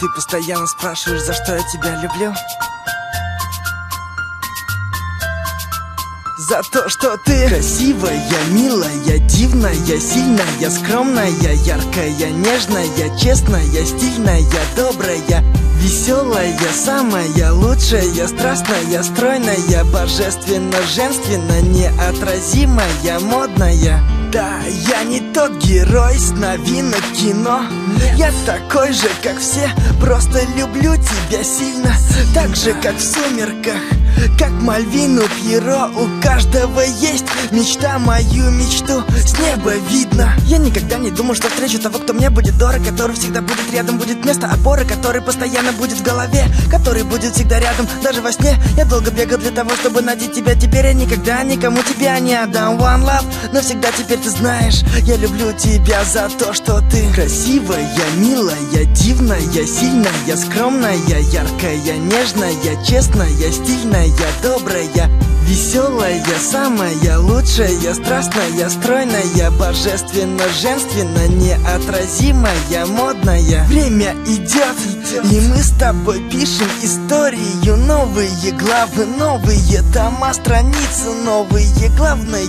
Ты постоянно спрашиваешь, за что я тебя люблю. За то, что ты красивая, милая, дивная, сильная, скромная, яркая, нежная, честная, стильная, добрая, веселая, самая лучшая, страстная, стройная, божественно, женственно, неотразимая, модная. Да, я не тот герой с новинок кино. Я такой же, как все, просто люблю тебя сильно. Так же, как в «Сумерках», как Мальвину Пьеро. У каждого есть мечта, мою мечту с неба видно. Я никогда не думал, что встречу того, кто мне будет дорог, который всегда будет рядом, будет место опоры, который постоянно будет в голове, который будет всегда рядом, даже во сне. Я долго бегал для того, чтобы найти тебя. Теперь я никогда никому тебя не отдам. One love, навсегда теперь ты знаешь, я люблю тебя за то, что ты красивая, милая, дивная, сильная, скромная, яркая, нежная, честная, стильная, добрая, веселая, самая лучшая, страстная, стройная, божественно, женственно, неотразимая, модная. Время идет, и мы с тобой пишем историю. Новые главы, новые тома, страницы новые, главные.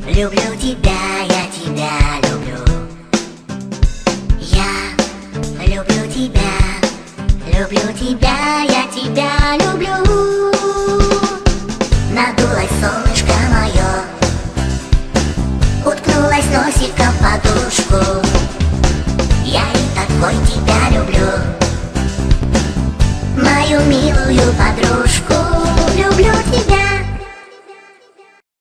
Люблю тебя, я тебя люблю. Я люблю тебя, я тебя люблю. Надулось солнышко мое, уткнулась носиком в подушку. Я и такой тебя люблю, мою милую подружку. Люблю тебя.